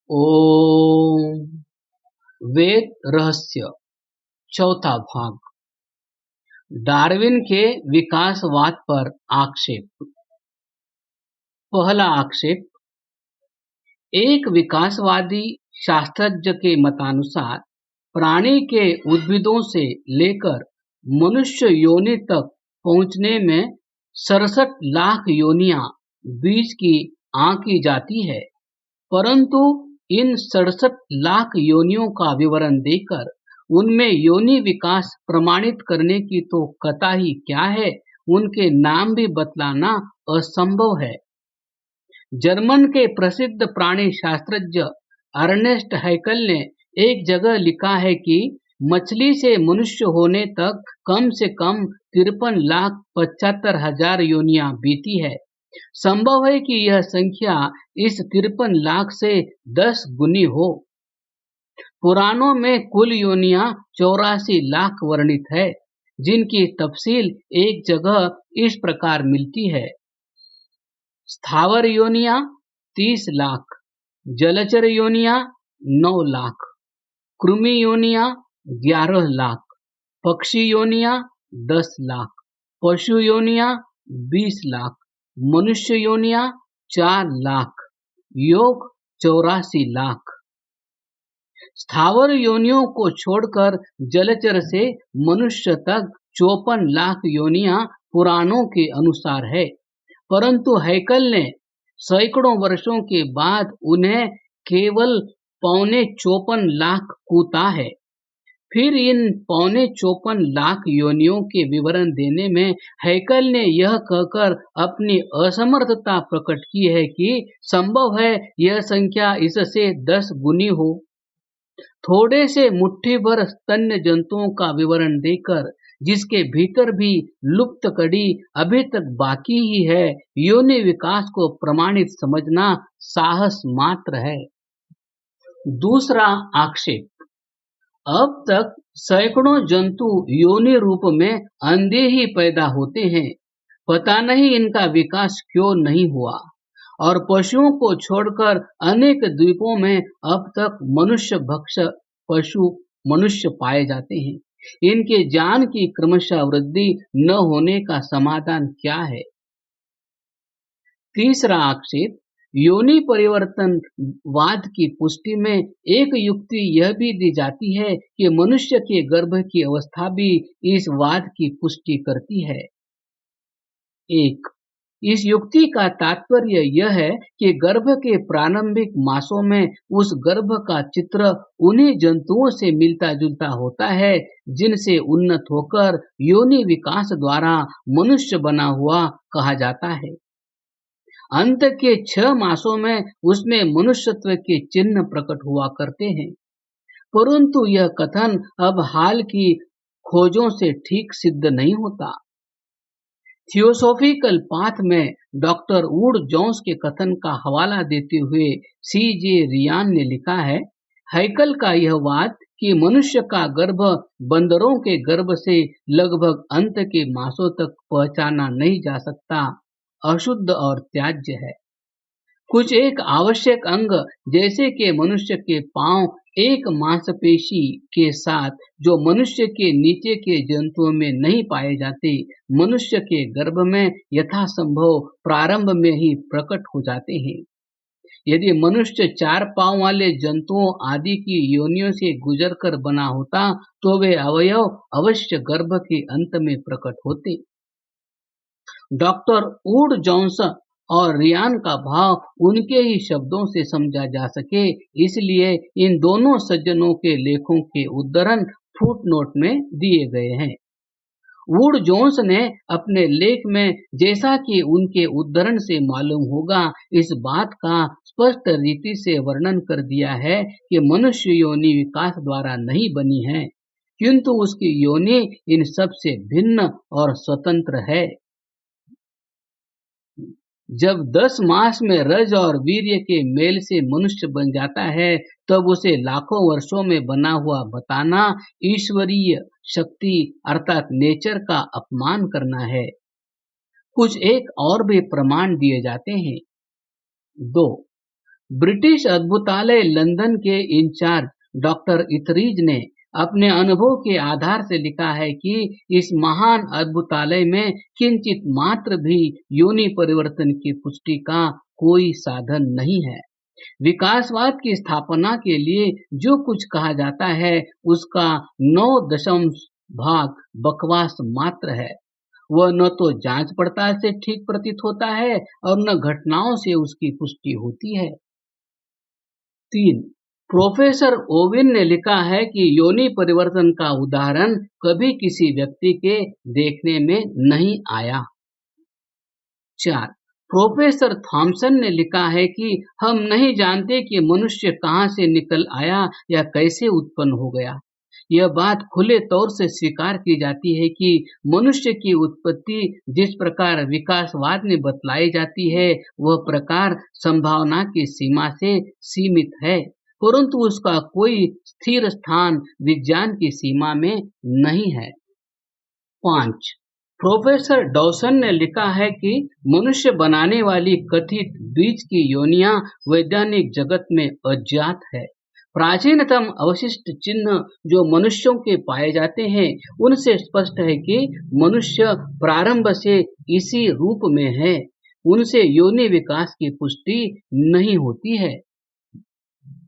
ओम। वेद रहस्य चौथा भाग। डार्विन के विकासवाद पर आक्षेप। पहला आक्षेप। एक विकासवादी शास्त्रज्ञ के मतानुसार प्राणी के उद्भिदों से लेकर मनुष्य योनि तक पहुंचने में 67 लाख योनियां बीज की आंकी जाती है, परंतु इन 67 लाख योनियों का विवरण देकर उनमें योनि विकास प्रमाणित करने की तो कतई क्या है, उनके नाम भी बतलाना असंभव है। जर्मन के प्रसिद्ध प्राणी शास्त्रज्ञ अर्नेस्ट हैकल ने एक जगह लिखा है कि मछली से मनुष्य होने तक कम से कम 53,75,000 योनियां बीती है। संभव है कि यह संख्या इस 53 लाख से 10 गुनी हो। पुराणों में कुल योनियां 84 लाख वर्णित है, जिनकी तफसील एक जगह इस प्रकार मिलती है। स्थावर योनियां 30 लाख, जलचर योनियां 9 लाख, कृमि योनियां 11 लाख, पक्षी योनियां 10 लाख, पशु योनियां 20 लाख, मनुष्य योनियां 4 लाख, योग 84 लाख। स्थावर योनियों को छोड़कर जलचर से मनुष्य तक 54 लाख योनियां पुराणों के अनुसार है, परंतु हैकल ने सैकड़ों वर्षों के बाद उन्हें केवल 54 लाख कूता है। फिर इन 54 लाख योनियों के विवरण देने में हैकल ने यह कहकर अपनी असमर्थता प्रकट की है कि संभव है यह संख्या इससे 10 गुनी हो। थोड़े से मुट्ठी भर स्तन्य जंतुओं का विवरण देकर, जिसके भीतर भी लुप्त कड़ी अभी तक बाकी ही है, योनि विकास को प्रमाणित समझना साहस मात्र है। दूसरा आक्षेप। अब तक सैकड़ों जंतु योनि रूप में अंधे ही पैदा होते हैं, पता नहीं इनका विकास क्यों नहीं हुआ। और पशुओं को छोड़कर अनेक द्वीपों में अब तक मनुष्य भक्ष पशु मनुष्य पाए जाते हैं। इनके ज्ञान की क्रमशः वृद्धि न होने का समाधान क्या है? तीसरा आक्षेप। योनि परिवर्तन वाद की पुष्टि में एक युक्ति यह भी दी जाती है कि मनुष्य के गर्भ की अवस्था भी इस वाद की पुष्टि करती है। एक, इस युक्ति का तात्पर्य यह है कि गर्भ के प्रारंभिक मासों में उस गर्भ का चित्र उन्हीं जंतुओं से मिलता जुलता होता है जिनसे उन्नत होकर योनि विकास द्वारा मनुष्य बना हुआ कहा जाता है। अंत के 6 मासों में उसमें मनुष्यत्व के चिन्ह प्रकट हुआ करते हैं, परंतु यह कथन अब हाल की खोजों से ठीक सिद्ध नहीं होता। थियोसॉफिकल पाथ में डॉक्टर वुड जोन्स के कथन का हवाला देते हुए C.J. रियान ने लिखा है, हैकल का यह वाद कि मनुष्य का गर्भ बंदरों के गर्भ से लगभग अंत के मासों तक पहचाना नहीं जा सकता, अशुद्ध और त्याज्य है। कुछ एक आवश्यक अंग जैसे कि मनुष्य के पांव एक मांसपेशी के साथ जो मनुष्य के नीचे के जंतुओं में नहीं पाए जाते, मनुष्य के गर्भ में यथासंभव प्रारंभ में ही प्रकट हो जाते हैं। यदि मनुष्य 4 पांव वाले जंतुओं आदि की योनियों से गुजरकर बना होता तो वे अवयव अवश्य गर्भ के अंत में प्रकट होते। डॉक्टर वुड जोन्स और रियान का भाव उनके ही शब्दों से समझा जा सके, इसलिए इन दोनों सज्जनों के लेखों के उद्धरण फुटनोट में दिए गए हैं। वुड जोन्स ने अपने लेख में, जैसा कि उनके उद्धरण से मालूम होगा, इस बात का स्पष्ट रीति से वर्णन कर दिया है कि मनुष्य योनि विकास द्वारा नहीं बनी है, किंतु उसकी योनि इन सब से भिन्न और स्वतंत्र है। जब 10 मास में रज और वीर्य के मेल से मनुष्य बन जाता है, तब उसे लाखों वर्षों में बना हुआ बताना ईश्वरीय शक्ति अर्थात नेचर का अपमान करना है। कुछ एक और भी प्रमाण दिए जाते हैं। 2, ब्रिटिश अद्भुतालय लंदन के इंचार्ज डॉक्टर इथरीज ने अपने अनुभव के आधार से लिखा है कि इस महान अद्भुतालय में किंचित मात्र भी योनि परिवर्तन की पुष्टि का कोई साधन नहीं है। विकासवाद की स्थापना के लिए जो कुछ कहा जाता है उसका 9 दशमलव बकवास मात्र है। वह न तो जांच पड़ताल से ठीक प्रतीत होता है और न घटनाओं से उसकी पुष्टि होती है। 3, प्रोफेसर ओवेन ने लिखा है कि योनि परिवर्तन का उदाहरण कभी किसी व्यक्ति के देखने में नहीं आया। 4, प्रोफेसर थॉमसन ने लिखा है कि हम नहीं जानते कि मनुष्य कहां से निकल आया या कैसे उत्पन्न हो गया। यह बात खुले तौर से स्वीकार की जाती है कि मनुष्य की उत्पत्ति जिस प्रकार विकासवाद में बतलाई जाती है वह प्रकार संभावना की सीमा से सीमित है, परंतु उसका कोई स्थिर स्थान विज्ञान की सीमा में नहीं है। 5, प्रोफेसर डॉसन ने लिखा है कि मनुष्य बनाने वाली कथित बीज की योनियां वैज्ञानिक जगत में अज्ञात है। प्राचीनतम अवशिष्ट चिन्ह जो मनुष्यों के पाए जाते हैं उनसे स्पष्ट है कि मनुष्य प्रारंभ से इसी रूप में है। उनसे योनि विकास की पुष्टि नहीं होती है।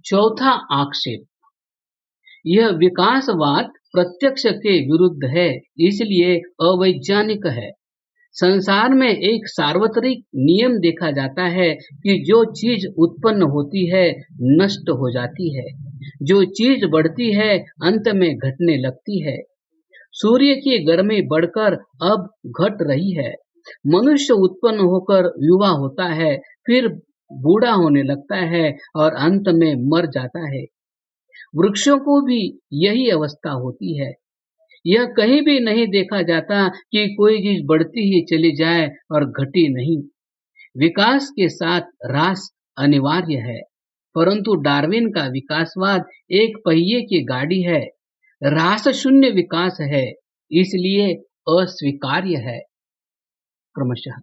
चौथा आक्षेप, यह विकासवाद प्रत्यक्ष के विरुद्ध है, इसलिए अवैज्ञानिक है। संसार में एक सार्वत्रिक नियम देखा जाता है कि जो चीज उत्पन्न होती है नष्ट हो जाती है, जो चीज बढ़ती है अंत में घटने लगती है। सूर्य की गर्मी बढ़कर अब घट रही है। मनुष्य उत्पन्न होकर युवा होता है, फिर बूढ़ा होने लगता है और अंत में मर जाता है। वृक्षों को भी यही अवस्था होती है। यह कहीं भी नहीं देखा जाता कि कोई चीज बढ़ती ही चली जाए और घटी नहीं। विकास के साथ ह्रास अनिवार्य है, परंतु डार्विन का विकासवाद एक पहिए की गाड़ी है, ह्रास शून्य विकास है, इसलिए अस्वीकार्य है। क्रमशः